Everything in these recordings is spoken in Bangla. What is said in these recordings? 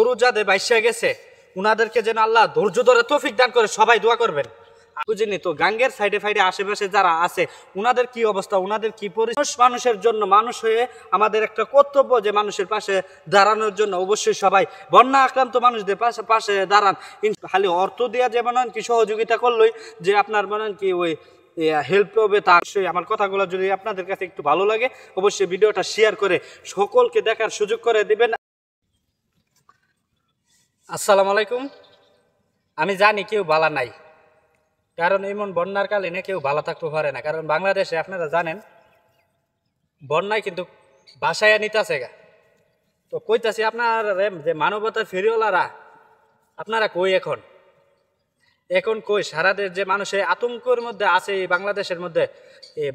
গরু যাদের বাইসা গেছে উনাদেরকে যেন আল্লাহ ধৈর্য ধরে তৌফিক দান করে, সবাই দোয়া করবেন। বুঝিনি তো গাঙ্গের সাইডে ফাইডে আশেপাশে যারা আছে উনাদের কি অবস্থা, উনাদের কি পরিস্থিতি। মানুষের জন্য, মানুষ হয়ে আমাদের একটা কর্তব্য যে মানুষের পাশে দাঁড়ানোর জন্য। অবশ্যই সবাই বন্যা আক্রান্ত মানুষদের পাশে দাঁড়ান। খালি অর্থ দেওয়া যে মনে কি সহযোগিতা করলোই যে আপনার মনে কি ওই হেল্প হবে তা অবশ্যই। আমার কথাগুলো যদি আপনাদের কাছে একটু ভালো লাগে অবশ্যই ভিডিওটা শেয়ার করে সকলকে দেখার সুযোগ করে দিবেন। আসসালামু আলাইকুম। আমি জানি কেউ ভালো নাই, কারণ এমন বন্যার কালীনে কেউ ভালো থাকতে পারে না। কারণ বাংলাদেশে আপনারা জানেন বন্যায় কিন্তু বাসায় নিতেছে গা। তো কইতাছি আপনার যে মানবতার ফেরিওয়ালারা আপনারা কই এখন কই? সারা দেশ যে মানুষের আতঙ্কের মধ্যে আছে, এই বাংলাদেশের মধ্যে এই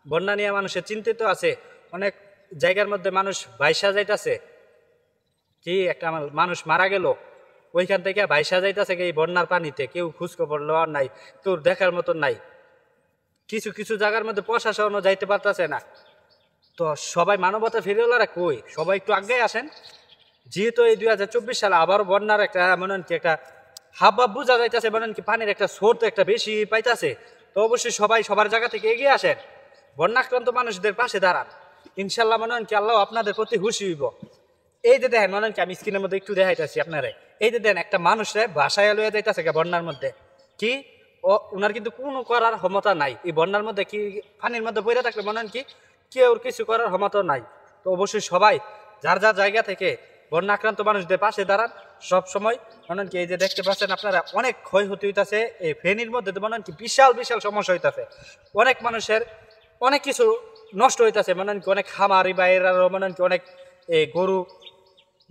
বন্যা নিয়ে মানুষের চিন্তিত আছে। অনেক জায়গার মধ্যে মানুষ ভাইসা যাইতেছে, কি একটা মানুষ মারা গেল ওইখান থেকে ভাইসা যাইতেছে এই বন্যার পানিতে, কেউ খোঁজখবর লওয়ার নাই, কেউ দেখার মতন নাই। কিছু কিছু জায়গার মধ্যে প্রশাসনও যাইতে পারতেছে না। তো সবাই মানবতা ফেরিওয়ালারা কই? সবাই একটু আগে আসেন। যেহেতু এই 2024 সালে আবারও বন্যার একটা মনে কি একটা হাবভাব বোঝা যাইতেছে, মনে কি পানির একটা স্রোত একটা বেশি পাইতেছে। তো অবশ্যই সবাই সবার জায়গা থেকে এগিয়ে আসেন, বন্যাক্রান্ত মানুষদের পাশে দাঁড়ান। ইনশাল্লাহ মনে কি আল্লাহ আপনাদের প্রতি খুশি হইব। এই যে দেখেন, মনে কি আমি স্ক্রিনের মধ্যে একটু দেখাইতেছি আপনারা, এই যে দেন একটা মানুষে বাসায় লইয়া যাইতেছে বন্যার মধ্যে। কি ওনার কিন্তু কোনো করার ক্ষমতা নাই এই বন্যার মধ্যে। কি পানির মধ্যে পড়ে থাকলে মনে কি কেউ কিছু করার ক্ষমতা নাই। তো অবশ্যই সবাই যার যার জায়গা থেকে বন্যা আক্রান্ত মানুষদের পাশে দাঁড়ান সব সময়। মনে কি এই যে দেখতে পাচ্ছেন আপনারা অনেক ক্ষয়ক্ষতি হইতেছে এই ফেনীর মধ্যে। মনে কি বিশাল বিশাল সমস্যা হইতেছে, অনেক মানুষের অনেক কিছু নষ্ট হইতেছে। মনে কি অনেক খামারি বাইরেরও মনে কি অনেক এই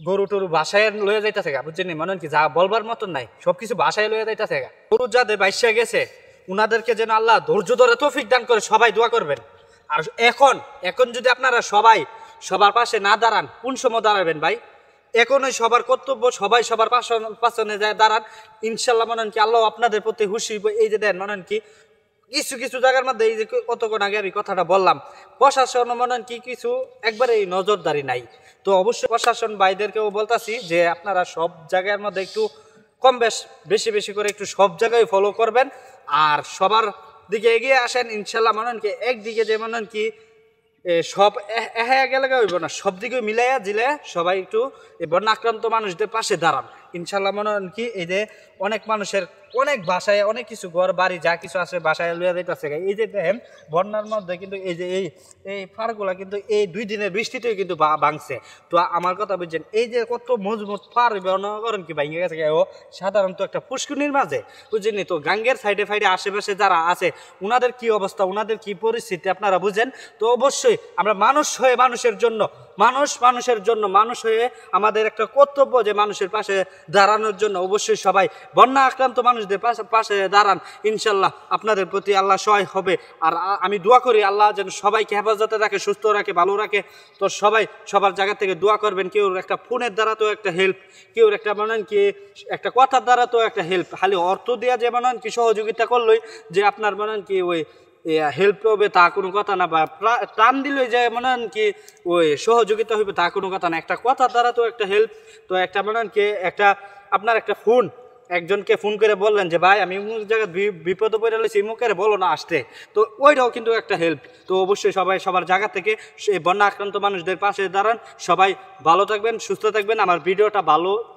গরু টরু বাসায় লয়ে যাইতেছে গা, বুঝছেন? মনে কি যা বলবার মতন নাই, সবকিছু বাসায় লয়ে যাইতেছে গা। গরু যাদের বাইসা গেছে উনাদেরকে যেন আল্লাহ ধৈর্য ধরে তৌফিক দান করে, সবাই দোয়া করবেন। আর এখন যদি আপনারা সবাই সবার পাশে না দাঁড়ান কোন সময় দাঁড়াবেন ভাই? এখনই সবার কর্তব্য, সবাই সবার পাশে যায় দাঁড়ান। ইনশাল্লাহ মনে কি আল্লাহ আপনাদের প্রতি খুশি। এই যে দেন মনে কি কিছু কিছু জায়গার মধ্যে এই যে কতক্ষণ আগে আমি কথাটা বললাম, প্রশাসন মনে কি কিছু একবারে নজরদারি নাই। তো অবশ্যই প্রশাসন ভাইদেরকেও বলতাছি যে আপনারা সব জায়গার মধ্যে একটু কম বেশি বেশি করে একটু সব জায়গায় ফলো করবেন আর সবার দিকে এগিয়ে আসেন। ইনশাল্লাহ মনে কি একদিকে যে মনে কি সব গেলে হইব না, সব দিকে মিলাইয়া দিলে সবাই একটু এই বন্যা আক্রান্ত মানুষদের পাশে দাঁড়ান। ইনশাল্লাহ মনে কি এই যে অনেক মানুষের অনেক বাসায় অনেক কিছু ঘর বাড়ি যা কিছু আছে বাসায় লইয়া যাইতেছে। এই যে দেখেন বন্যার মধ্যে কিন্তু এই যে এই ফাড়গুলা কিন্তু এই 2 দিনের বৃষ্টিতেও কিন্তু ভাঙছে। তো আমার কথা বুঝছেন, এই যে কত মজবুত ফাড় করেন কি ভাঙে গেছে ও সাধারণত একটা পুষ্করিণীর মাঝে, বুঝছেন? তো গাঙ্গের সাইডে ফাইডে আশেপাশে যারা আছে উনাদের কি অবস্থা, উনাদের কি পরিস্থিতি আপনারা বুঝেন। তো অবশ্যই আমরা মানুষ হয়ে মানুষের জন্য, মানুষের জন্য, মানুষ হয়ে আমাদের একটা কর্তব্য যে মানুষের পাশে দাঁড়ানোর জন্য। অবশ্যই সবাই বন্যা আক্রান্ত মানুষদের পাশে দাঁড়ান। ইনশাল্লাহ আপনাদের প্রতি আল্লাহ সহায় হবে। আর আমি দোয়া করি আল্লাহ যেন সবাইকে হেফাজতে রাখে, সুস্থ রাখে, ভালো রাখে। তো সবাই সবার জায়গা থেকে দোয়া করবেন। কেউ একটা ফোনের দ্বারা তো একটা হেল্প, কেউ একটা মনে কি একটা কথার দ্বারা তো একটা হেল্প। খালি অর্থ দেওয়া যে মনে কি সহযোগিতা করলোই যে আপনার মনে কি ওই হেল্প হবে তা কোনো কথা না, বা টান দিলে যে মনে কি ওই সহযোগিতা হইবে তা কোনো কথা না। একটা কথার দ্বারা তো একটা হেল্প। তো একটা মনে কি একটা আপনার একটা ফোন একজনকে ফোন করে বললেন যে ভাই আমি অমুক জায়গায় বিপদে পড়ে রয়েছি, মুখের বলো না আসতে, তো ওইটাও কিন্তু একটা হেল্প। তো অবশ্যই সবাই সবার জায়গা থেকে সেই বন্যা আক্রান্ত মানুষদের পাশে দাঁড়ান। সবাই ভালো থাকবেন, সুস্থ থাকবেন। আমার ভিডিওটা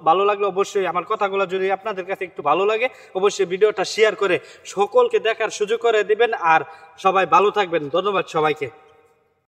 ভালো লাগলে অবশ্যই আমার কথাগুলো যদি আপনাদের কাছে একটু ভালো লাগে অবশ্যই ভিডিওটা শেয়ার করে সকলকে দেখার সুযোগ করে দিবেন। আর সবাই ভালো থাকবেন। ধন্যবাদ সবাইকে।